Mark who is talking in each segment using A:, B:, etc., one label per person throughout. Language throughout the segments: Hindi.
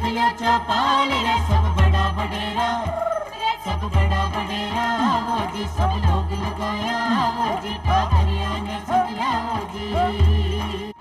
A: लिया चौपाल रे सब बड़ा बडेरा, सब बड़ा बडेरा वो जी सब लोग लगाया वो जी पादरिया ने सदिया वो जी।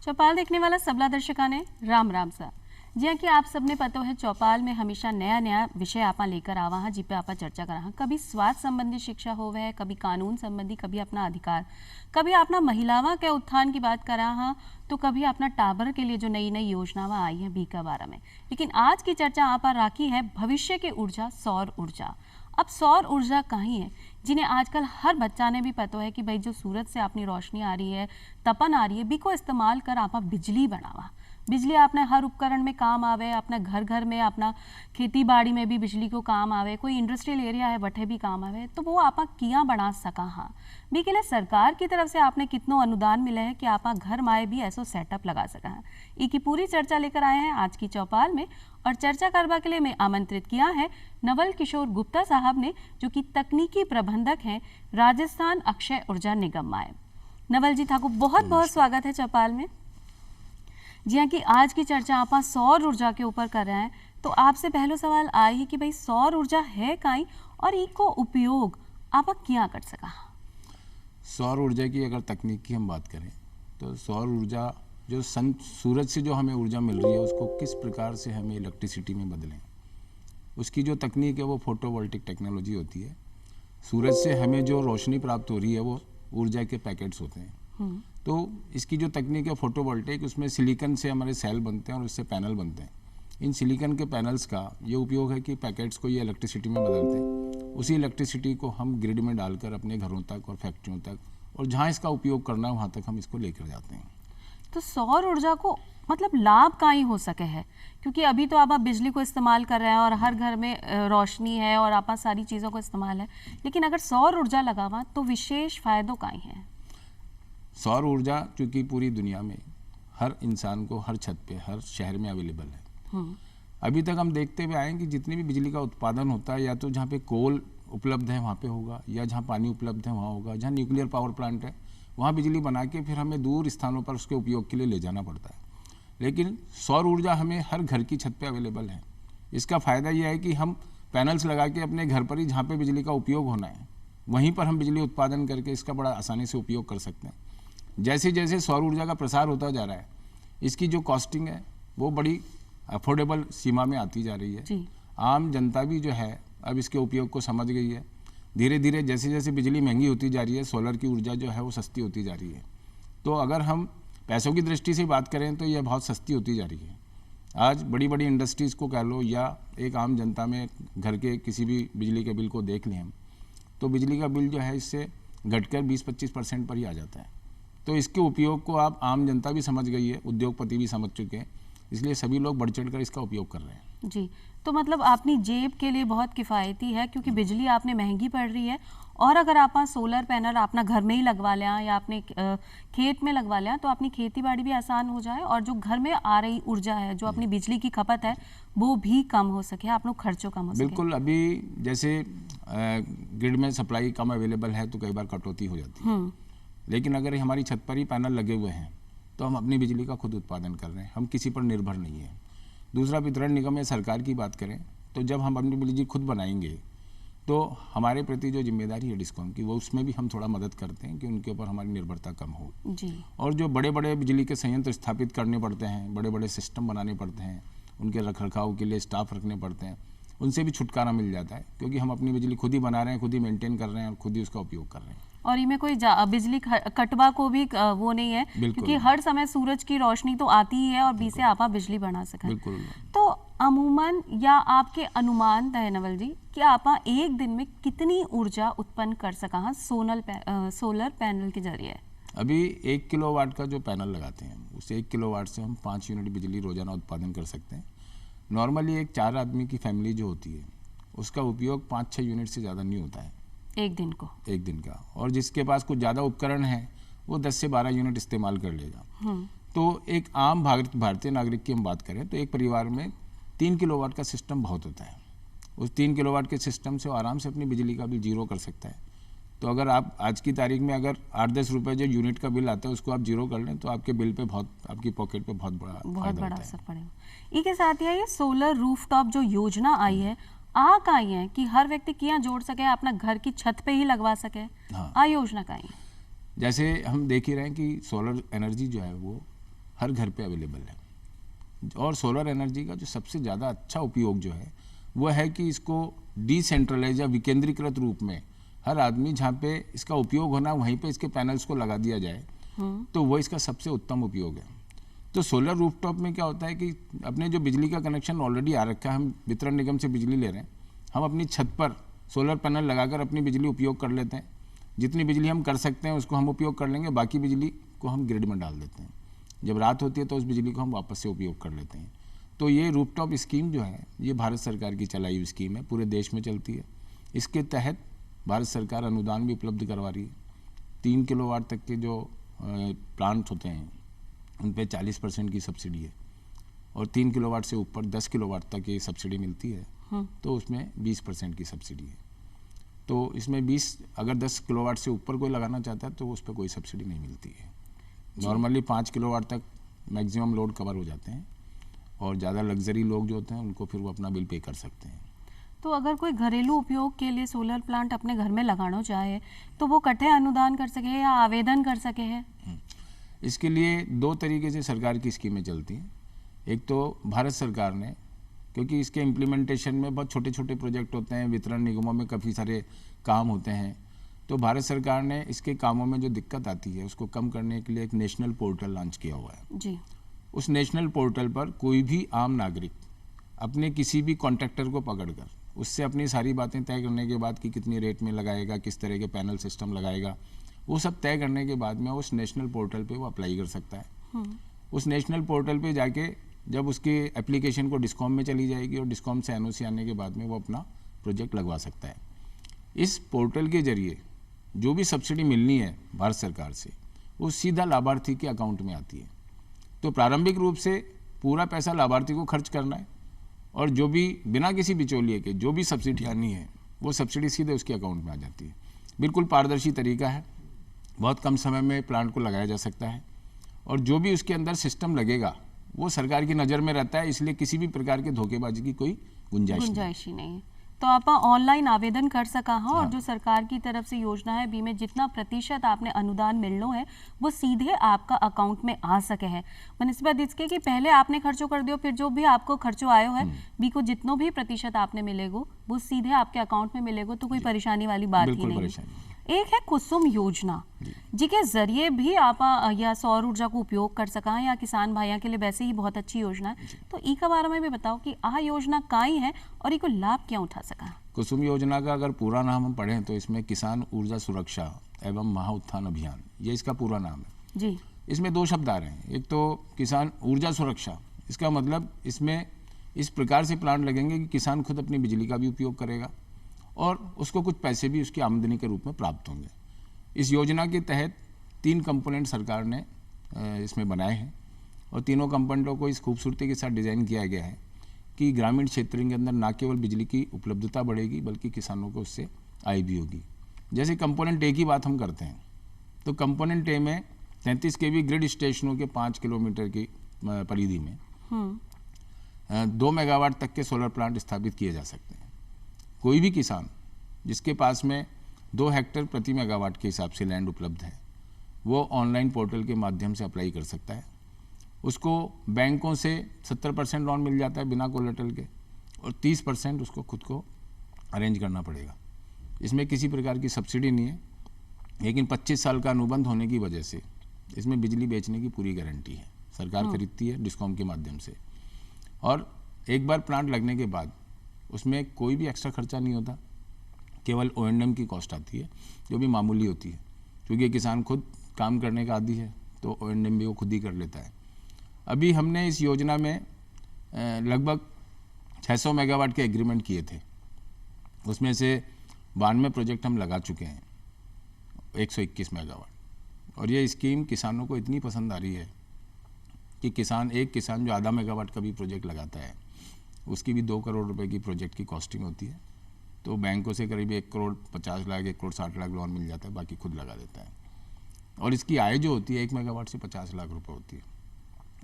B: चौपाल देखने वाला सबला दर्शका ने राम राम सा। जी हाँ कि आप सबने पता है चौपाल में हमेशा नया नया विषय आप लेकर आवा हाँ जिपे आप चर्चा करा हाँ। कभी स्वास्थ्य संबंधी शिक्षा हो वह, कभी कानून संबंधी, कभी अपना अधिकार, कभी अपना महिलाओं के उत्थान की बात करा हाँ, तो कभी अपना टावर के लिए जो नई नई योजनाएं आई हैं बीका बारा में। लेकिन आज की चर्चा आप राखी है भविष्य की ऊर्जा, सौर ऊर्जा। अब सौर ऊर्जा कहीं है जिन्हें आजकल हर बच्चा ने भी पता है कि भाई जो सूरज से अपनी रोशनी आ रही है, तपन आ रही है, बी को इस्तेमाल कर आप बिजली बनावा। बिजली आपने हर उपकरण में काम आवे, अपना घर घर में, अपना खेती बाड़ी में भी बिजली को काम आवे, कोई इंडस्ट्रियल एरिया है बठे भी काम आवे, तो वो आप किया बना सका हाँ। बी के लिए सरकार की तरफ से आपने कितनों अनुदान मिले हैं कि आप घर माए भी ऐसो सेटअप लगा सका है। ई की पूरी चर्चा लेकर आए हैं आज की चौपाल में, और चर्चा करवा के लिए मैं आमंत्रित किया है नवल किशोर गुप्ता साहब ने, जो कि तकनीकी प्रबंधक हैं राजस्थान अक्षय ऊर्जा निगम माए। नवल जी था को बहुत बहुत स्वागत है चौपाल में। जी हाँ कि आज की चर्चा आप सौर ऊर्जा के ऊपर कर रहे हैं, तो आपसे पहला सवाल आए ही कि भाई सौर ऊर्जा है काई और इको उपयोग आप क्या कर सका।
C: सौर ऊर्जा की अगर तकनीक की हम बात करें तो सौर ऊर्जा जो सूरज से जो हमें ऊर्जा मिल रही है उसको किस प्रकार से हमें इलेक्ट्रिसिटी में बदलें, उसकी जो तकनीक है वो फोटोवोल्टिक टेक्नोलॉजी होती है। सूरज से हमें जो रोशनी प्राप्त हो रही है वो ऊर्जा के पैकेट्स होते हैं। तो इसकी जो तकनीक है फोटोवोल्टिक, उसमें सिलिकॉन से हमारे सेल बनते हैं और उससे पैनल बनते हैं। इन सिलिकॉन के पैनल्स का ये उपयोग है कि पैकेट्स को ये इलेक्ट्रिसिटी में बदलते हैं। उसी इलेक्ट्रिसिटी को हम ग्रिड में डालकर अपने घरों तक और फैक्ट्रियों तक और जहाँ इसका उपयोग करना है वहाँ तक हम इसको लेकर जाते हैं।
B: तो सौर ऊर्जा को मतलब लाभ का ही हो सके है, क्योंकि अभी तो आप बिजली को इस्तेमाल कर रहे हैं और हर घर में रोशनी है और आप सारी चीज़ों को इस्तेमाल है, लेकिन अगर सौर ऊर्जा लगावा तो विशेष फायदों का ही है।
C: सौर ऊर्जा क्योंकि पूरी दुनिया में हर इंसान को हर छत पे हर शहर में अवेलेबल है। अभी तक हम देखते हुए आए कि जितनी भी बिजली का उत्पादन होता है या तो जहाँ पे कोल उपलब्ध है वहाँ पे होगा, या जहाँ पानी उपलब्ध है वहाँ होगा, जहाँ न्यूक्लियर पावर प्लांट है वहाँ बिजली बना के फिर हमें दूर स्थानों पर उसके उपयोग के लिए ले जाना पड़ता है। लेकिन सौर ऊर्जा हमें हर घर की छत पे अवेलेबल है। इसका फ़ायदा यह है कि हम पैनल्स लगा के अपने घर पर ही जहाँ पे बिजली का उपयोग होना है वहीं पर हम बिजली उत्पादन करके इसका बड़ा आसानी से उपयोग कर सकते हैं। जैसे जैसे सौर ऊर्जा का प्रसार होता जा रहा है इसकी जो कॉस्टिंग है वो बड़ी अफोर्डेबल सीमा में आती जा रही है। आम जनता भी जो है अब इसके उपयोग को समझ गई है। धीरे धीरे जैसे जैसे बिजली महंगी होती जा रही है सोलर की ऊर्जा जो है वो सस्ती होती जा रही है। तो अगर हम पैसों की दृष्टि से बात करें तो यह बहुत सस्ती होती जा रही है। आज बड़ी बड़ी इंडस्ट्रीज़ को कह लो या एक आम जनता में घर के किसी भी बिजली के बिल को देख लें हम, तो बिजली का बिल जो है इससे घटकर 20-25% पर ही आ जाता है। तो इसके उपयोग को आप आम जनता भी समझ गई है, उद्योगपति भी समझ चुके हैं, इसलिए सभी लोग बढ़ चढ़ कर इसका उपयोग कर रहे हैं।
B: जी, तो मतलब अपनी जेब के लिए बहुत किफ़ायती है, क्योंकि बिजली आपने महंगी पड़ रही है, और अगर आप सोलर पैनल अपना घर में ही लगवा लें या अपने खेत में लगवा लें तो अपनी खेती बाड़ी भी आसान हो जाए, और जो घर में आ रही ऊर्जा है, जो अपनी बिजली की खपत है, वो भी कम हो सके, आप लोग खर्चों कम हो सके।
C: बिल्कुल। अभी जैसे ग्रिड में सप्लाई कम अवेलेबल है तो कई बार कटौती हो जाती है, लेकिन अगर हमारी छत पर ही पैनल लगे हुए हैं तो हम अपनी बिजली का खुद उत्पादन कर रहे हैं, हम किसी पर निर्भर नहीं है। दूसरा, वितरण निगम या सरकार की बात करें तो जब हम अपनी बिजली खुद बनाएंगे तो हमारे प्रति जो जिम्मेदारी है डिस्कॉम की वो उसमें भी हम थोड़ा मदद करते हैं कि उनके ऊपर हमारी निर्भरता कम हो
B: जी।
C: और जो बड़े बड़े बिजली के संयंत्र स्थापित करने पड़ते हैं, बड़े बड़े सिस्टम बनाने पड़ते हैं, उनके रखरखाव के लिए स्टाफ रखने पड़ते हैं, उनसे भी छुटकारा मिल जाता है, क्योंकि हम अपनी बिजली खुद ही बना रहे हैं, खुद ही मेंटेन कर रहे हैं और खुद ही उसका उपयोग कर रहे हैं।
B: और इनमें कोई बिजली कटवा को भी वो नहीं है, क्योंकि हर समय सूरज की रोशनी तो आती ही है और बी से आप बिजली बना सकें।
C: बिल्कुल।
B: तो अमूमन या आपके अनुमान है नवल जी कि आप एक दिन में कितनी ऊर्जा उत्पन्न कर सका सोलर पैनल के जरिए?
C: अभी 1 किलोवाट का जो पैनल लगाते हैं उस 1 किलोवाट से हम 5 यूनिट बिजली रोजाना उत्पादन कर सकते हैं। नॉर्मली एक 4 आदमी की फैमिली जो होती है उसका उपयोग 5-6 यूनिट से ज़्यादा नहीं होता है
B: एक दिन का, और जिसके पास कुछ ज़्यादा उपकरण है वो 10 से 12 यूनिट इस्तेमाल कर लेगा। तो एक आम भारतीय नागरिक की हम बात करें तो एक परिवार में 3 किलोवाट का सिस्टम बहुत होता है।
C: उस 3 किलोवाट के सिस्टम से वो आराम से अपनी बिजली का बिल जीरो कर सकता है। तो अगर आप आज की तारीख में अगर 8-10 रुपये जो यूनिट का बिल आता है उसको आप जीरो कर लें तो आपके बिल पे बहुत, आपकी पॉकेट पे बहुत बड़ा फायदा होता है।
B: असर पड़ेगा। इसके साथ ही ये सोलर रूफटॉप जो योजना आई है आई है कि हर व्यक्ति किया जोड़ सके, अपना घर की छत पे ही लगवा सके।
C: हाँ।
B: आ योजना का आई है।
C: जैसे हम देख ही रहे हैं कि सोलर एनर्जी जो है वो हर घर पे अवेलेबल है, और सोलर एनर्जी का जो सबसे ज़्यादा अच्छा उपयोग जो है वो है कि इसको डिसेंट्रलाइज या विकेंद्रीकृत रूप में हर आदमी जहाँ पे इसका उपयोग होना वहीं पे इसके पैनल्स को लगा दिया जाए, तो वो इसका सबसे उत्तम उपयोग है। तो सोलर रूफटॉप में क्या होता है कि अपने जो बिजली का कनेक्शन ऑलरेडी आ रखा है, हम वितरण निगम से बिजली ले रहे हैं, हम अपनी छत पर सोलर पैनल लगाकर अपनी बिजली उपयोग कर लेते हैं। जितनी बिजली हम कर सकते हैं उसको हम उपयोग कर लेंगे, बाकी बिजली को हम ग्रिड में डाल देते हैं। जब रात होती है तो उस बिजली को हम वापस से उपयोग कर लेते हैं। तो ये रूफटॉप स्कीम जो है ये भारत सरकार की चलाई हुई स्कीम है, पूरे देश में चलती है। इसके तहत भारत सरकार अनुदान भी उपलब्ध करवा रही है। 3 किलोवाट तक के जो प्लांट होते हैं उन पे 40% की सब्सिडी है, और 3 किलोवाट से ऊपर 10 किलोवाट तक ये सब्सिडी मिलती है, तो उसमें 20% की सब्सिडी है। तो इसमें 20, अगर 10 किलोवाट से ऊपर कोई लगाना चाहता है तो उस पर कोई सब्सिडी नहीं मिलती है। नॉर्मली 5 किलोवाट तक मैक्सिमम लोड कवर हो जाते हैं, और ज़्यादा लग्जरी लोग जो होते हैं उनको फिर वो अपना बिल पे कर सकते हैं।
B: तो अगर कोई घरेलू उपयोग के लिए सोलर प्लांट अपने घर में लगाना चाहे तो वो कटे अनुदान कर सके या आवेदन कर सके है?
C: इसके लिए 2 तरीके से सरकार की स्कीमें चलती हैं। एक तो भारत सरकार ने, क्योंकि इसके इम्प्लीमेंटेशन में बहुत छोटे छोटे प्रोजेक्ट होते हैं, वितरण निगमों में काफ़ी सारे काम होते हैं, तो भारत सरकार ने इसके कामों में जो दिक्कत आती है उसको कम करने के लिए एक नेशनल पोर्टल लॉन्च किया हुआ है
B: जी।
C: उस नेशनल पोर्टल पर कोई भी आम नागरिक अपने किसी भी कॉन्ट्रैक्टर को पकड़कर उससे अपनी सारी बातें तय करने के बाद कि कितनी रेट में लगाएगा, किस तरह के पैनल सिस्टम लगाएगा, वो सब तय करने के बाद में उस नेशनल पोर्टल पे वो अप्लाई कर सकता है। उस नेशनल पोर्टल पे जाके जब उसकी एप्लीकेशन को डिस्कॉम में चली जाएगी और डिस्कॉम से एनओसी आने के बाद में वो अपना प्रोजेक्ट लगवा सकता है। इस पोर्टल के जरिए जो भी सब्सिडी मिलनी है भारत सरकार से वो सीधा लाभार्थी के अकाउंट में आती है। तो प्रारंभिक रूप से पूरा पैसा लाभार्थी को खर्च करना है, और जो भी बिना किसी बिचौलिए के जो भी सब्सिडी आनी है वो सब्सिडी सीधे उसके अकाउंट में आ जाती है। बिल्कुल पारदर्शी तरीका है, बहुत कम समय में प्लांट को लगाया जा सकता है, और जो भी उसके अंदर सिस्टम लगेगा वो सरकार की नज़र में रहता है, इसलिए किसी भी प्रकार के धोखेबाजी की कोई गुंजाइश
B: ही नहीं है। तो आप ऑनलाइन आवेदन कर सका हाँ, और जो सरकार की तरफ से योजना है बी में जितना प्रतिशत आपने अनुदान मिलना है वो सीधे आपका अकाउंट में आ सके है, बनिस्बत इसके कि पहले आपने खर्चो कर दियो, फिर जो भी आपको खर्चो आयो है बी को जितनो भी प्रतिशत आपने मिलेगो वो सीधे आपके अकाउंट में मिलेगो, तो कोई परेशानी वाली बात ही नहीं। एक है कुसुम योजना जिसके जरिए भी आप या सौर ऊर्जा को उपयोग कर सका या किसान भाइयों के लिए वैसे ही बहुत अच्छी योजना है। तो ई के बारे में भी बताओ कि आ योजना काई है और इको लाभ क्या उठा सका?
C: कुसुम योजना का अगर पूरा नाम हम पढ़ें तो इसमें किसान ऊर्जा सुरक्षा एवं महाउत्थान अभियान, ये इसका पूरा नाम है
B: जी।
C: इसमें 2 शब्द आ रहे हैं। एक तो किसान ऊर्जा सुरक्षा, इसका मतलब इसमें इस प्रकार से प्लांट लगेंगे कि किसान खुद अपनी बिजली का भी उपयोग करेगा और उसको कुछ पैसे भी उसकी आमदनी के रूप में प्राप्त होंगे। इस योजना के तहत 3 कंपोनेंट सरकार ने इसमें बनाए हैं, और तीनों कंपोनेंटों को इस खूबसूरती के साथ डिज़ाइन किया गया है कि ग्रामीण क्षेत्रों के अंदर न केवल बिजली की उपलब्धता बढ़ेगी बल्कि किसानों को उससे आय भी होगी। जैसे कंपोनेंट ए की बात हम करते हैं तो कंपोनेंट ए में 33 केवी ग्रिड स्टेशनों के 5 किलोमीटर की परिधि में 2 मेगावाट तक के सोलर प्लांट स्थापित किए जा सकते हैं। कोई भी किसान जिसके पास में 2 हेक्टेयर प्रति मेगावाट के हिसाब से लैंड उपलब्ध है वो ऑनलाइन पोर्टल के माध्यम से अप्लाई कर सकता है। उसको बैंकों से 70% लोन मिल जाता है बिना कोलेटरल के, और 30% उसको खुद को अरेंज करना पड़ेगा। इसमें किसी प्रकार की सब्सिडी नहीं है, लेकिन 25 साल का अनुबंध होने की वजह से इसमें बिजली बेचने की पूरी गारंटी है। सरकार खरीदती है डिस्कॉम के माध्यम से, और एक बार प्लांट लगने के बाद उसमें कोई भी एक्स्ट्रा खर्चा नहीं होता, केवल O&M की कॉस्ट आती है जो भी मामूली होती है। क्योंकि किसान खुद काम करने का आदी है तो O&M भी वो खुद ही कर लेता है। अभी हमने इस योजना में लगभग 600 मेगावाट के एग्रीमेंट किए थे, उसमें से 92 प्रोजेक्ट हम लगा चुके हैं, 121 मेगावाट। और ये स्कीम किसानों को इतनी पसंद आ रही है कि एक किसान जो आधा मेगावाट का भी प्रोजेक्ट लगाता है उसकी भी 2 करोड़ रुपए की प्रोजेक्ट की कॉस्टिंग होती है। तो बैंकों से करीब 1 करोड़ 50 लाख 1 करोड़ 60 लाख लोन मिल जाता है, बाकी खुद लगा देता है। और इसकी आय जो होती है 1 मेगावाट से 50 लाख रुपए होती है।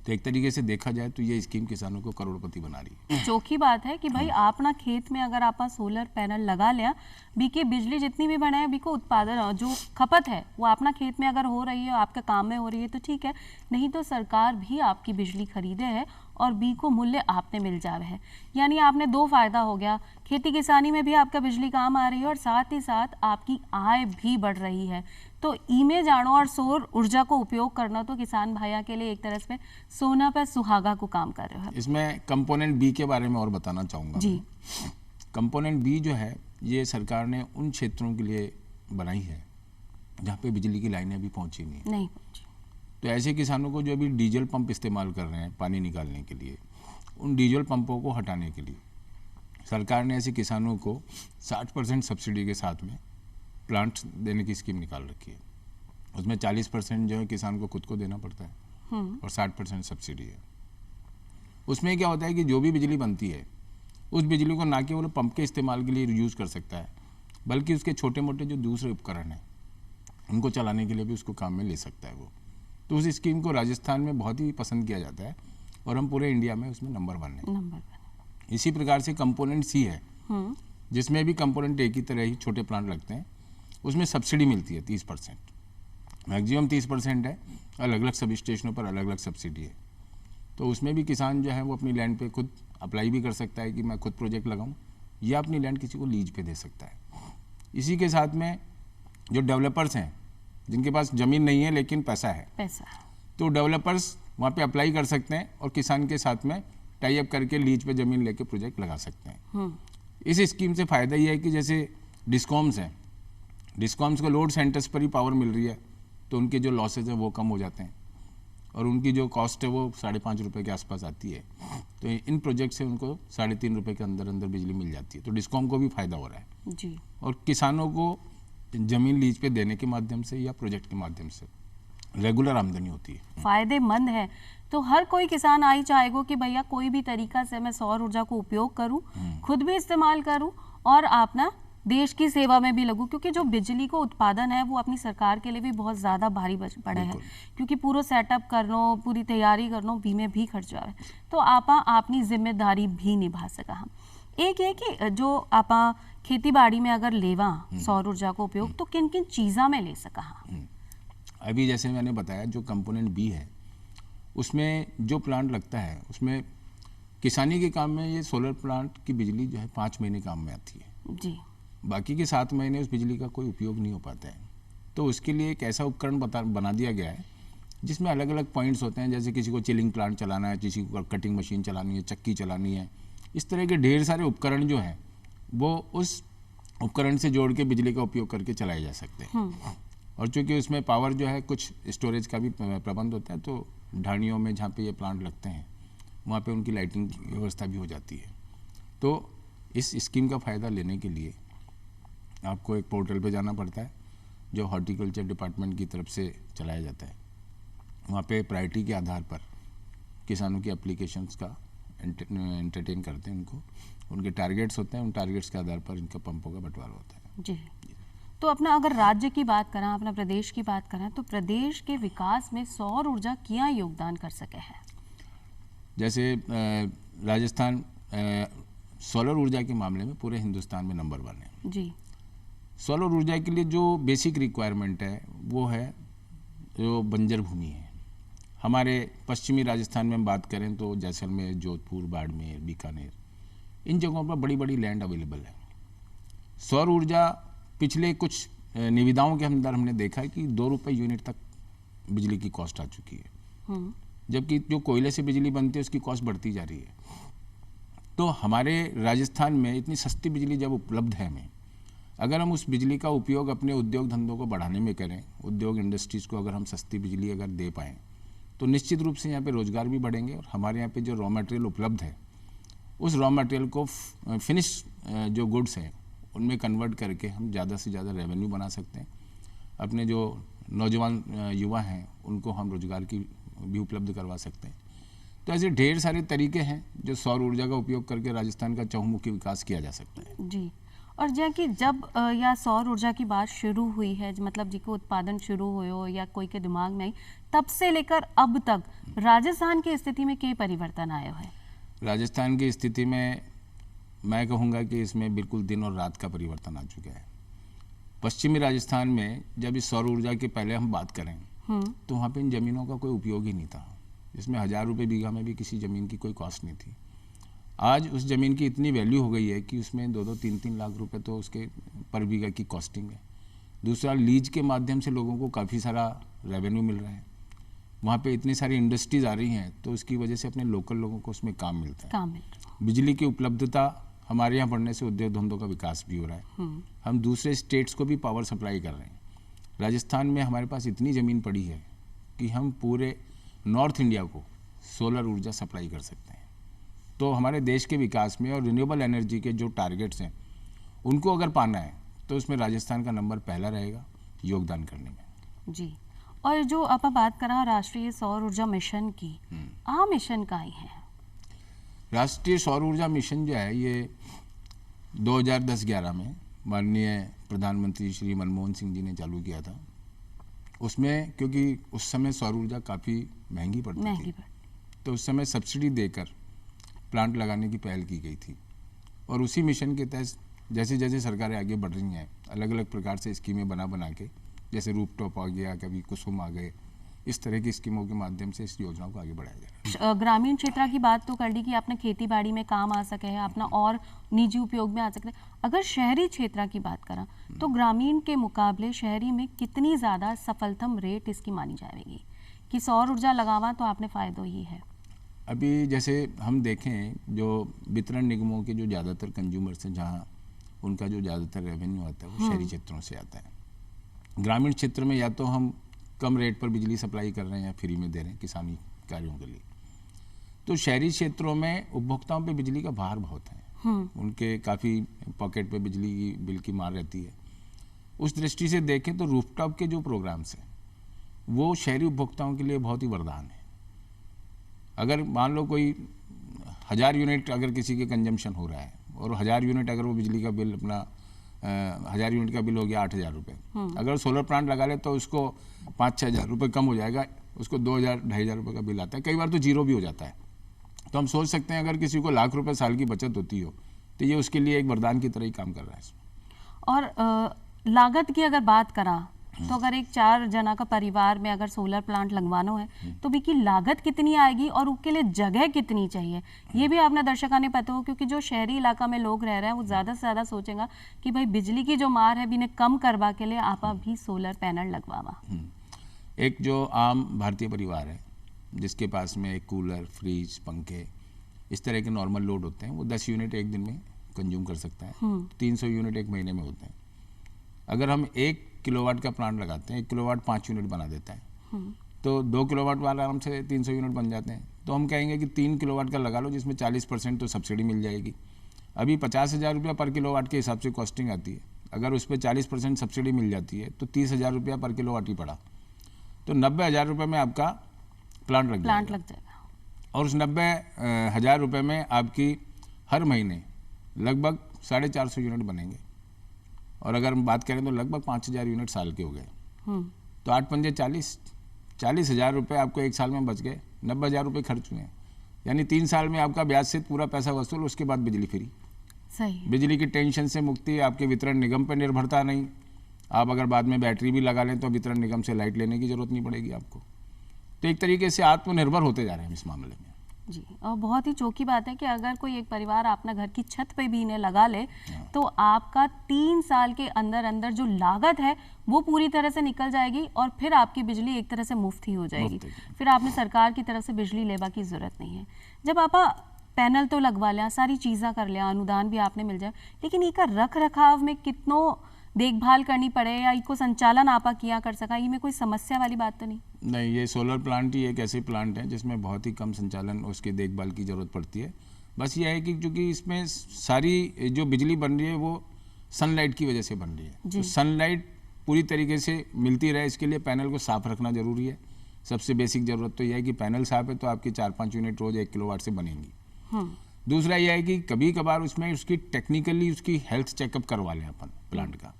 C: तो एक तरीके से देखा जाए तो ये स्कीम किसानों को करोड़पति बना रही है।
B: चौकी बात है कि भाई आप ना खेत में अगर आप सोलर पैनल लगा लिया, बीके बिजली जितनी भी बनाए बीको उत्पादन जो खपत है वो अपना खेत में अगर हो रही है, आपके काम में हो रही है तो ठीक है, नहीं तो सरकार भी आपकी बिजली खरीदे है और बी को मूल्य आपने मिल जावे है। यानी आपने 2 फायदा हो गया, खेती किसानी में भी आपका बिजली काम आ रही है और साथ ही साथ आपकी आय भी बढ़ रही है। तो ईमे जानो और सौर ऊर्जा को उपयोग करना तो किसान भाइयों के लिए एक तरह से सोना पे सुहागा को काम कर रहे हो।
C: इसमें कंपोनेंट बी के बारे में और बताना चाहूँगा
B: जी।
C: कंपोनेंट बी जो है ये सरकार ने उन क्षेत्रों के लिए बनाई है जहाँ पे बिजली की लाइनें अभी पहुँची नहीं। तो ऐसे किसानों को जो अभी डीजल पंप इस्तेमाल कर रहे हैं पानी निकालने के लिए, उन डीजल पंपों को हटाने के लिए सरकार ने ऐसे किसानों को 60% सब्सिडी के साथ में प्लांट देने की स्कीम निकाल रखी है। उसमें 40% जो है किसान को खुद को देना पड़ता है और 60% सब्सिडी है। उसमें क्या होता है कि जो भी बिजली बनती है उस बिजली को ना केवल पंप के इस्तेमाल के लिए यूज़ कर सकता है, बल्कि उसके छोटे मोटे जो दूसरे उपकरण हैं उनको चलाने के लिए भी उसको काम में ले सकता है वो। तो उस स्कीम को राजस्थान में बहुत ही पसंद किया जाता है और हम पूरे इंडिया में उसमें नंबर 1 है। इसी प्रकार से कंपोनेंट सी है जिसमें भी कंपोनेंट एक ही तरह ही छोटे प्लांट लगते हैं, उसमें सब्सिडी मिलती है 30%, मैक्सिमम 30% है। अलग अलग सब स्टेशनों पर अलग अलग सब्सिडी है। तो उसमें भी किसान जो है वो अपनी लैंड पे खुद अप्लाई भी कर सकता है कि मैं खुद प्रोजेक्ट लगाऊं, या अपनी लैंड किसी को लीज पे दे सकता है। इसी के साथ में जो डेवलपर्स हैं जिनके पास ज़मीन नहीं है लेकिन पैसा है, तो डेवलपर्स वहाँ पे अप्लाई कर सकते हैं और किसान के साथ में टाई अप करके लीज पे ज़मीन लेके प्रोजेक्ट लगा सकते हैं। इस स्कीम से फ़ायदा ये है कि जैसे डिस्कॉम्स हैं, डिस्कॉम्स को लोड सेंटर्स पर ही पावर मिल रही है तो उनके जो लॉसेज है वो कम हो जाते हैं और उनकी जो कॉस्ट है वो 5.5 रुपये के आसपास आती है। तो इन प्रोजेक्ट से उनको 3.5 रुपये के अंदर अंदर बिजली मिल जाती है। तो डिस्कॉम को भी फ़ायदा हो रहा है
B: जी।
C: और किसानों को ज़मीन लीज पे देने के माध्यम से या प्रोजेक्ट के माध्यम से रेगुलर आमदनी होती है।
B: फायदेमंद है। तो हर कोई किसान आई चाहेगा कि भैया कोई भी तरीका से मैं सौर ऊर्जा को उपयोग करूं, खुद भी इस्तेमाल करूं और अपना देश की सेवा में भी लगूं, क्योंकि जो बिजली को उत्पादन है वो अपनी सरकार के लिए भी बहुत ज़्यादा भारी पड़े है, क्योंकि पूरा सेटअप करनो, पूरी तैयारी करनो भी में भी खर्चा है। तो आपा अपनी जिम्मेदारी भी निभा सका। हम एक है कि जो आपा खेती बाड़ी में अगर लेवा सौर ऊर्जा को उपयोग तो किन किन चीज़ा में ले सका।
C: अभी जैसे मैंने बताया जो कंपोनेंट बी है उसमें जो प्लांट लगता है उसमें किसानी के काम में ये सोलर प्लांट की बिजली जो है 5 महीने काम में आती है
B: जी।
C: बाकी के 7 महीने उस बिजली का कोई उपयोग नहीं हो पाता है। तो उसके लिए एक ऐसा उपकरण बना दिया गया है जिसमें अलग अलग पॉइंट्स होते हैं, जैसे किसी को चिलिंग प्लांट चलाना है, किसी को कटिंग मशीन चलानी है, चक्की चलानी है। इस तरह के ढेर सारे उपकरण जो हैं वो उस उपकरण से जोड़ के बिजली का उपयोग करके चलाए जा सकते हैं। और चूँकि उसमें पावर जो है कुछ स्टोरेज का भी प्रबंध होता है, तो ढाणियों में जहाँ पे ये प्लांट लगते हैं वहाँ पे उनकी लाइटिंग की व्यवस्था भी हो जाती है। तो इस स्कीम का फ़ायदा लेने के लिए आपको एक पोर्टल पे जाना पड़ता है जो हॉर्टिकल्चर डिपार्टमेंट की तरफ से चलाया जाता है। वहाँ पे प्रायोरिटी के आधार पर किसानों की एप्लीकेशंस का एंटरटेन करते हैं, उनके टारगेट्स होते हैं, उन टारगेट्स के आधार पर इनका पंपों का बंटवारा होता है।
B: जी। तो अपना अगर राज्य की बात करें, अपना प्रदेश की बात करें, तो प्रदेश के विकास में सौर ऊर्जा क्या योगदान कर सके है?
C: जैसे राजस्थान सोलर ऊर्जा के मामले में पूरे हिंदुस्तान में नंबर 1 है
B: जी।
C: सोलर ऊर्जा के लिए जो बेसिक रिक्वायरमेंट है वो है जो बंजर भूमि है। हमारे पश्चिमी राजस्थान में हम बात करें तो जैसलमेर, जोधपुर, बाड़मेर, बीकानेर, इन जगहों पर बड़ी बड़ी लैंड अवेलेबल है। सौर ऊर्जा पिछले कुछ निविदाओं के अंदर हमने देखा है कि 2 रुपये यूनिट तक बिजली की कॉस्ट आ चुकी है, जबकि जो कोयले से बिजली बनती है उसकी कॉस्ट बढ़ती जा रही है। तो हमारे राजस्थान में इतनी सस्ती बिजली जब उपलब्ध है हमें, अगर हम उस बिजली का उपयोग अपने उद्योग धंधों को बढ़ाने में करें, उद्योग इंडस्ट्रीज़ को अगर हम सस्ती बिजली अगर दे पाएँ तो निश्चित रूप से यहाँ पे रोज़गार भी बढ़ेंगे और हमारे यहाँ पे जो रॉ मटेरियल उपलब्ध है उस रॉ मटेरियल को फिनिश जो गुड्स हैं उनमें कन्वर्ट करके हम ज़्यादा से ज़्यादा रेवेन्यू बना सकते हैं। अपने जो नौजवान युवा हैं उनको हम रोज़गार की भी उपलब्ध करवा सकते हैं। तो ऐसे ढेर सारे तरीके हैं जो सौर ऊर्जा का उपयोग करके राजस्थान का चहुमुखी विकास किया जा सकता है।
B: जी। और जहाँ कि जब या सौर ऊर्जा की बात शुरू हुई है, मतलब जी को उत्पादन शुरू हो या कोई के दिमाग में आई, तब से लेकर अब तक राजस्थान की स्थिति में क्या परिवर्तन आया है?
C: राजस्थान की स्थिति में मैं कहूँगा कि इसमें बिल्कुल दिन और रात का परिवर्तन आ चुका है। पश्चिमी राजस्थान में जब इस सौर ऊर्जा के पहले हम बात करें तो वहाँ पे इन ज़मीनों का कोई उपयोग ही नहीं था। इसमें 1000 रुपये बीघा में भी किसी ज़मीन की कोई कॉस्ट नहीं थी। आज उस ज़मीन की इतनी वैल्यू हो गई है कि उसमें 2-2, 3-3 लाख रुपए तो उसके पर बीघा की कॉस्टिंग है। दूसरा, लीज के माध्यम से लोगों को काफ़ी सारा रेवेन्यू मिल रहा है। वहाँ पे इतनी सारी इंडस्ट्रीज आ रही हैं तो उसकी वजह से अपने लोकल लोगों को उसमें काम मिलता है। बिजली की उपलब्धता हमारे यहाँ बढ़ने से उद्योग धंधों का विकास भी हो रहा है। हम दूसरे स्टेट्स को भी पावर सप्लाई कर रहे हैं। राजस्थान में हमारे पास इतनी ज़मीन पड़ी है कि हम पूरे नॉर्थ इंडिया को सोलर ऊर्जा सप्लाई कर सकते हैं। तो हमारे देश के विकास में और रिन्यूएबल एनर्जी के जो टारगेट्स हैं उनको अगर पाना है तो उसमें राजस्थान का नंबर पहला रहेगा योगदान करने में।
B: जी। और जो आप बात कर रहे हैं राष्ट्रीय सौर ऊर्जा मिशन की, मिशन का ही है?
C: राष्ट्रीय सौर ऊर्जा मिशन जो है ये 2010-11 में माननीय प्रधानमंत्री श्री मनमोहन सिंह जी ने चालू किया था। उसमें क्योंकि उस समय सौर ऊर्जा काफ़ी महंगी पड़ती थी तो उस समय सब्सिडी देकर प्लांट लगाने की पहल की गई थी। और उसी मिशन के तहत जैसे जैसे सरकारें आगे बढ़ रही हैं अलग अलग प्रकार से स्कीमें बना के, जैसे रूफटॉप आ गया, कभी कुसुम आ गए, इस तरह की स्कीमों के माध्यम से इस योजना को आगे बढ़ाया जा रहा है।
B: ग्रामीण क्षेत्र की बात तो कर ली कि अपने खेती बाड़ी में काम आ सके है, अपना और निजी उपयोग में आ सकते हैं। अगर शहरी क्षेत्र की बात करें तो ग्रामीण के मुकाबले शहरी में कितनी ज़्यादा सफलतम रेट इसकी मानी जाएगी कि सौर ऊर्जा लगावा तो आपने फ़ायदा ही है?
C: अभी जैसे हम देखें जो वितरण निगमों के जो ज़्यादातर कंज्यूमर्स हैं, जहाँ उनका जो ज़्यादातर रेवेन्यू आता है वो शहरी क्षेत्रों से आता है। ग्रामीण क्षेत्र में या तो हम कम रेट पर बिजली सप्लाई कर रहे हैं या फ्री में दे रहे हैं किसानी कार्यों के लिए। तो शहरी क्षेत्रों में उपभोक्ताओं पे बिजली का भार बहुत है। उनके काफ़ी पॉकेट पे बिजली की बिल की मार रहती है। उस दृष्टि से देखें तो रूफटॉप के जो प्रोग्राम्स हैं वो शहरी उपभोक्ताओं के लिए बहुत ही वरदान है। अगर मान लो कोई 1000 यूनिट अगर किसी के कंजम्पशन हो रहा है और 1000 यूनिट अगर वो बिजली का बिल अपना 1000 यूनिट का बिल हो गया 8000 रुपये, अगर सोलर प्लांट लगा ले तो उसको 5-6 हज़ार रुपये कम हो जाएगा, उसको 2000-2500 रुपये का बिल आता है। कई बार तो जीरो भी हो जाता है। तो हम सोच सकते हैं अगर किसी को लाख रुपए साल की बचत होती हो तो ये उसके लिए एक वरदान की तरह ही काम कर रहा है।
B: और लागत की अगर बात करा तो अगर एक 4 जना का परिवार में अगर सोलर प्लांट लगवाना है तो भी की लागत कितनी आएगी और उसके लिए जगह कितनी चाहिए, ये भी आपने दर्शकों ने पता हो, क्योंकि जो शहरी इलाका में लोग रह रहे हैं वो ज़्यादा से ज़्यादा सोचेगा कि भाई बिजली की जो मार है इन्हें कम करवा के लिए आप भी सोलर पैनल लगवावा।
C: एक जो आम भारतीय परिवार है जिसके पास में एक कूलर, फ्रिज, पंखे इस तरह के नॉर्मल लोड होते हैं वो 10 यूनिट एक दिन में कंज्यूम कर सकता है। 300 यूनिट एक महीने में होते हैं। अगर हम 1 किलोवाट का प्लांट लगाते हैं, 1 किलोवाट 5 यूनिट बना देता है, तो 2 किलोवाट वाला आराम से 300 यूनिट बन जाते हैं। तो हम कहेंगे कि 3 किलोवाट का लगा लो जिसमें 40% तो सब्सिडी मिल जाएगी। अभी 50,000 रुपया पर किलोवाट के हिसाब से कॉस्टिंग आती है। अगर उस पर 40% सब्सिडी मिल जाती है तो 30,000 रुपया पर किलोवाट ही पड़ा, तो 90,000 रुपये में आपका प्लांट लग जाएगा। और उस 90,000 रुपये में आपकी हर महीने लगभग 450 यूनिट बनेंगे। और अगर हम बात करें तो लगभग 5,000 यूनिट साल के हो गए, तो 8 पंजे 40,000 रुपये आपको एक साल में बच गए। 90,000 रुपये खर्च हुए, यानी 3 साल में आपका ब्याज से पूरा पैसा वसूल, उसके बाद बिजली फ्री।
B: सही।
C: बिजली की टेंशन से मुक्ति, आपके वितरण निगम पर निर्भरता नहीं। आप अगर बाद में बैटरी भी लगा लें तो वितरण निगम से लाइट लेने की जरूरत नहीं पड़ेगी आपको। तो एक तरीके से आत्मनिर्भर होते जा रहे हैं इस मामले में।
B: जी, और बहुत ही चौकी बात है कि अगर कोई एक परिवार अपना घर की छत पे भी इन्हें लगा ले तो आपका 3 साल के अंदर अंदर जो लागत है वो पूरी तरह से निकल जाएगी और फिर आपकी बिजली एक तरह से मुफ्त ही हो जाएगी। फिर आपने सरकार की तरफ से बिजली लेवा की जरूरत नहीं है। जब आप पैनल तो लगवा लिया, सारी चीज़ें कर लिया, अनुदान भी आपने मिल जाए, लेकिन इसका रख रखाव में कितनों देखभाल करनी पड़े या इसको संचालन आपा किया कर सका, ये में कोई समस्या वाली बात तो नहीं?
C: नहीं, ये सोलर प्लांट ही एक ऐसे प्लांट है जिसमें बहुत ही कम संचालन उसकी देखभाल की ज़रूरत पड़ती है। बस ये है कि क्योंकि इसमें सारी जो बिजली बन रही है वो सनलाइट की वजह से बन रही है, तो सनलाइट पूरी तरीके से मिलती रहे इसके लिए पैनल को साफ रखना जरूरी है। सबसे बेसिक ज़रूरत तो यह है कि पैनल साफ है तो आपकी 4-5 यूनिट रोज़ 1 किलोवाट से बनेंगी। दूसरा यह है कि कभी कभार उसमें उसकी टेक्निकली उसकी हेल्थ चेकअप करवा लें अपन प्लांट का,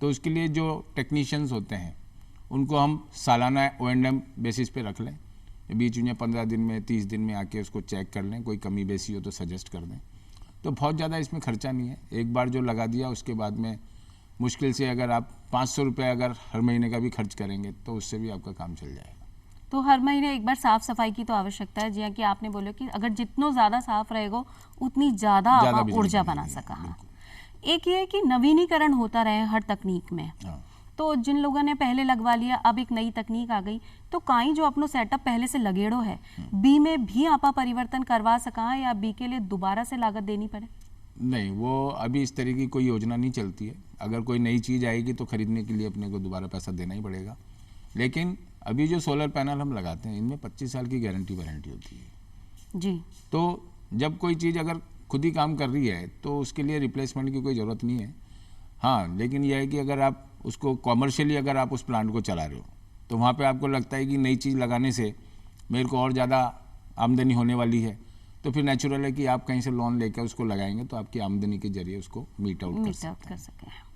C: तो उसके लिए जो टेक्नीशियंस होते हैं उनको हम सालाना O&M बेसिस पे रख लें, बीच में 15 दिन में 30 दिन में आके उसको चेक कर लें, कोई कमी बेसी हो तो सजेस्ट कर दें। तो बहुत ज़्यादा इसमें खर्चा नहीं है, एक बार जो लगा दिया उसके बाद में मुश्किल से अगर आप 500 रुपये अगर हर महीने का भी खर्च करेंगे तो उससे भी आपका काम चल जाएगा।
B: तो हर महीने एक बार साफ सफाई की तो आवश्यकता है, जी हाँ, कि आपने बोला कि अगर जितनो ज़्यादा साफ रहेगा उतनी ज़्यादा
C: बिजली
B: ऊर्जा
C: बनेगी,
B: बना सका। हाँ।
C: बिल्कुल।
B: एक ये है कि नवीनीकरण होता रहे हर तकनीक में।
C: हाँ।
B: तो जिन लोगों ने पहले लगवा लिया, अब एक नई तकनीक आ गई, तो काई जो अपनो सेटअप पहले से लगेड़ो है, बी में भी आपा परिवर्तन करवा सका या बी के लिए दोबारा से लागत देनी पड़े?
C: नहीं, वो अभी इस तरह की कोई योजना नहीं चलती है। अगर कोई नई चीज़ आएगी तो खरीदने के लिए अपने को दोबारा पैसा देना ही पड़ेगा। लेकिन अभी जो सोलर पैनल हम लगाते हैं इनमें 25 साल की गारंटी वारंटी होती है
B: जी।
C: तो जब कोई चीज़ अगर खुद ही काम कर रही है तो उसके लिए रिप्लेसमेंट की कोई ज़रूरत नहीं है। हाँ, लेकिन यह है कि अगर आप उसको कॉमर्शियली अगर आप उस प्लांट को चला रहे हो तो वहाँ पे आपको लगता है कि नई चीज़ लगाने से मेरे को और ज़्यादा आमदनी होने वाली है, तो फिर नेचुरल है कि आप कहीं से लोन लेकर उसको लगाएंगे तो आपकी आमदनी के जरिए उसको मीट आउट कर सकते हैं।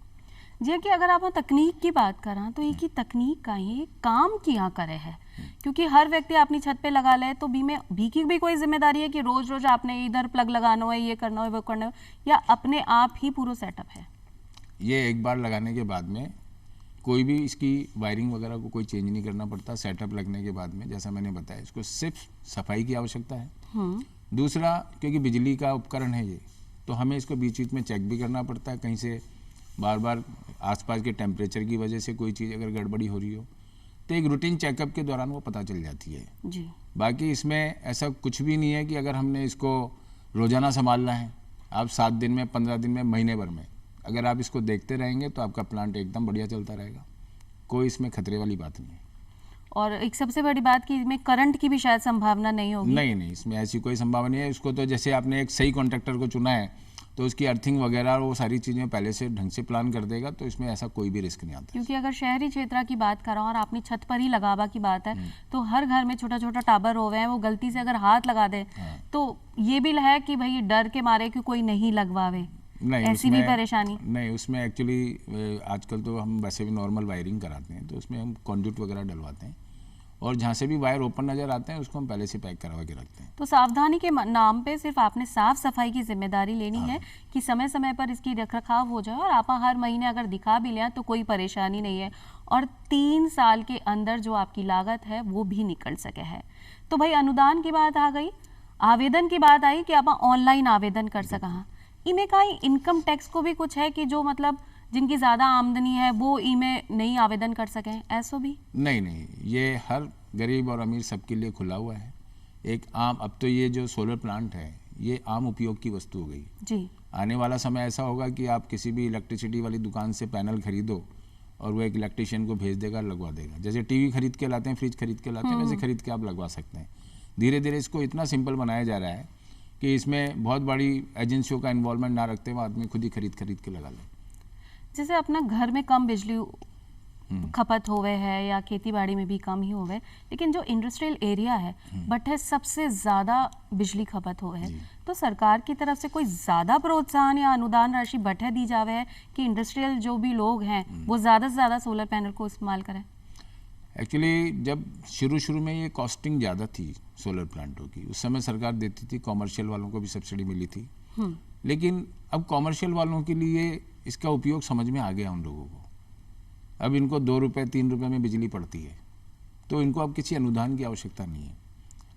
B: जी कि अगर आप तकनीक की बात करें तो एक ही तकनीक का ही काम किया करे है, क्योंकि हर व्यक्ति अपनी छत पे लगा ले तो बी की भी कोई जिम्मेदारी है कि रोज रोज आपने इधर प्लग लगाना है, ये करना है, वो करना है, या अपने आप ही पूरा सेटअप है?
C: ये एक बार लगाने के बाद में कोई भी इसकी वायरिंग वगैरह को कोई चेंज नहीं करना पड़ता। सेटअप लगने के बाद में जैसा मैंने बताया इसको सिर्फ सफाई की आवश्यकता है। दूसरा, क्योंकि बिजली का उपकरण है ये, तो हमें इसको बीच बीच में चेक भी करना पड़ता है, कहीं से बार बार आसपास के टेम्परेचर की वजह से कोई चीज़ अगर गड़बड़ी हो रही हो तो एक रूटीन चेकअप के दौरान वो पता चल जाती है
B: जी।
C: बाकी इसमें ऐसा कुछ भी नहीं है कि अगर हमने इसको रोज़ाना संभालना है। आप 7 दिन में, 15 दिन में, महीने भर में अगर आप इसको देखते रहेंगे तो आपका प्लांट एकदम बढ़िया चलता रहेगा, कोई इसमें खतरे वाली बात नहीं है।
B: और एक सबसे बड़ी बात कि इसमें करंट की भी शायद संभावना नहीं होगी।
C: नहीं, इसमें ऐसी कोई संभावना नहीं है। उसको तो जैसे आपने एक सही कॉन्ट्रैक्टर को चुना है तो उसकी अर्थिंग वगैरह वो सारी चीज़ें पहले से ढंग से प्लान कर देगा, तो इसमें ऐसा कोई भी रिस्क नहीं आता।
B: क्योंकि अगर शहरी क्षेत्र की बात करा और आपने छत पर ही लगावा की बात है तो हर घर में छोटा छोटा टाबर हो गए हैं, वो गलती से अगर हाथ लगा दे तो ये भी है कि भाई डर के मारे कि कोई नहीं लगवावे,
C: नहीं,
B: ऐसी भी परेशानी
C: नहीं। उसमें एक्चुअली आजकल तो हम वैसे भी नॉर्मल वायरिंग कराते हैं, तो उसमें हम कॉन्ड्यूट वगैरह डलवाते हैं और जहाँ से भी वायर ओपन नज़र आते हैं उसको हम पहले से पैक करवा के रखते हैं।
B: तो सावधानी के नाम पे सिर्फ आपने साफ सफाई की जिम्मेदारी लेनी है कि समय समय पर इसकी रखरखाव हो जाए और आप हर महीने अगर दिखा भी लिया तो कोई परेशानी नहीं है, और 3 साल के अंदर जो आपकी लागत है वो भी निकल सके है। तो भाई अनुदान की बात आ गई, आवेदन की बात आई कि आप ऑनलाइन आवेदन कर सका। इमें कहीं इनकम टैक्स को भी कुछ है कि जो मतलब जिनकी ज़्यादा आमदनी है वो इमें नहीं आवेदन कर सकें, ऐसा भी?
C: नहीं, ये हर गरीब और अमीर सबके लिए खुला हुआ है। एक आम, अब तो ये जो सोलर प्लांट है ये आम उपयोग की वस्तु हो गई
B: जी।
C: आने वाला समय ऐसा होगा कि आप किसी भी इलेक्ट्रिसिटी वाली दुकान से पैनल खरीदो और वो एक इलेक्ट्रिशियन को भेज देगा, लगवा देगा। जैसे टीवी खरीद के लाते हैं, फ्रिज खरीद के लाते हैं, वैसे खरीद के आप लगवा सकते हैं। धीरे धीरे इसको इतना सिंपल बनाया जा रहा है कि इसमें बहुत बड़ी एजेंसियों का इन्वॉल्वमेंट ना रखते हुए आदमी खुद ही खरीद के लगा ले।
B: जैसे अपना घर में कम बिजली खपत होवे है या खेती बाड़ी में भी कम ही होवे, लेकिन जो इंडस्ट्रियल एरिया है बट है सबसे ज़्यादा बिजली खपत होवे है, तो सरकार की तरफ से कोई ज़्यादा प्रोत्साहन या अनुदान राशि बटे दी जावे है कि इंडस्ट्रियल जो भी लोग हैं वो ज़्यादा से ज़्यादा सोलर पैनल को इस्तेमाल करें?
C: एक्चुअली जब शुरू में ये कॉस्टिंग ज़्यादा थी सोलर प्लांटों की, उस समय सरकार देती थी, कॉमर्शियल वालों को भी सब्सिडी मिली थी। लेकिन अब कॉमर्शियल वालों के लिए इसका उपयोग समझ में आ गया उन लोगों को। अब इनको 2 रुपये 3 रुपये में बिजली पड़ती है, तो इनको अब किसी अनुदान की आवश्यकता नहीं है।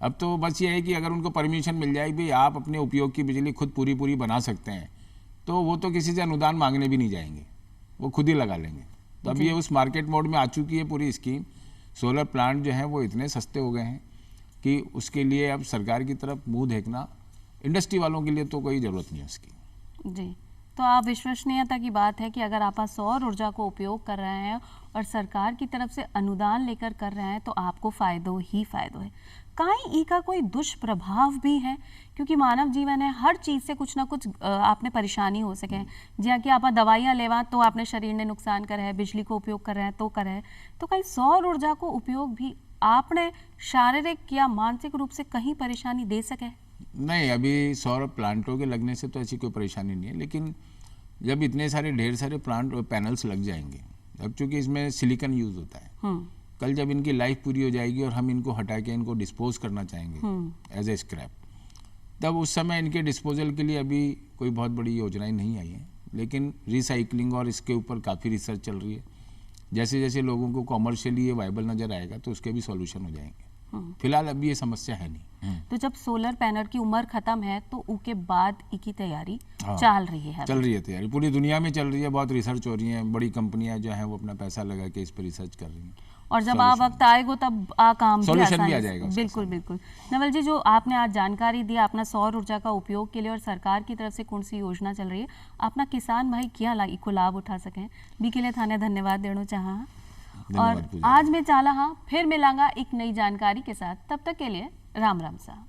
C: अब तो बस ये है कि अगर उनको परमिशन मिल जाए भी आप अपने उपयोग की बिजली खुद पूरी बना सकते हैं, तो वो तो किसी से अनुदान मांगने भी नहीं जाएंगे, वो खुद ही लगा लेंगे। तो अब ये उस मार्केट मोड में आ चुकी है पूरी स्कीम। सोलर प्लांट जो है वो इतने सस्ते हो गए हैं कि उसके लिए अब सरकार की तरफ मुँह देखना इंडस्ट्री वालों के लिए तो कोई ज़रूरत नहीं है उसकी।
B: जी। तो आप विश्वसनीयता की बात है कि अगर आप सौर ऊर्जा को उपयोग कर रहे हैं और सरकार की तरफ से अनुदान लेकर कर रहे हैं तो आपको फ़ायदो ही फ़ायदो है। कहीं ई का कोई दुष्प्रभाव भी है, क्योंकि मानव जीवन है, हर चीज़ से कुछ ना कुछ आपने परेशानी हो सके। जहाँ कि आप दवाइयाँ लेवा तो आपने शरीर ने नुकसान कर है, बिजली को उपयोग कर रहे हैं तो कर है, तो कहीं सौर ऊर्जा को उपयोग भी आपने शारीरिक या मानसिक रूप से कहीं परेशानी दे सके?
C: नहीं, अभी सौर प्लांटों के लगने से तो ऐसी कोई परेशानी नहीं है, लेकिन जब इतने सारे ढेर सारे प्लांट पैनल्स लग जाएंगे, अब चूंकि इसमें सिलिकॉन यूज होता है, कल जब इनकी लाइफ पूरी हो जाएगी और हम इनको हटा के इनको डिस्पोज करना चाहेंगे एज ए स्क्रैप, तब उस समय इनके डिस्पोजल के लिए अभी कोई बहुत बड़ी योजनाएं नहीं आई हैं, लेकिन रिसाइकलिंग और इसके ऊपर काफ़ी रिसर्च चल रही है। जैसे जैसे लोगों को कॉमर्शियली ये वायबल नज़र आएगा तो उसके भी सॉल्यूशन हो जाएंगे। फिलहाल अभी ये समस्या है नहीं।
B: तो जब सोलर पैनल की उम्र खत्म है तो उसके बाद की तैयारी चल रही है?
C: चल रही है तैयारी, पूरी दुनिया में चल रही है, बहुत रिसर्च हो रही है, बड़ी कंपनियां जो हैं वो अपना पैसा लगा के इस पर रिसर्च कर रही हैं।
B: और जब आ वक्त आएगा तब काम भी
C: सॉल्यूशन भी आ
B: आसानी
C: जाएगा।
B: बिल्कुल बिल्कुल। नवल जी, जो आपने आज जानकारी दी अपना सौर ऊर्जा का उपयोग के लिए और सरकार की तरफ से कौन सी योजना चल रही है, अपना किसान भाई क्या इको लाभ उठा सकें बी के लिए थाने धन्यवाद देना चाहा। और आज मैं चाला हाँ फिर मिलांगा एक नई जानकारी के साथ, तब तक के लिए राम राम सा।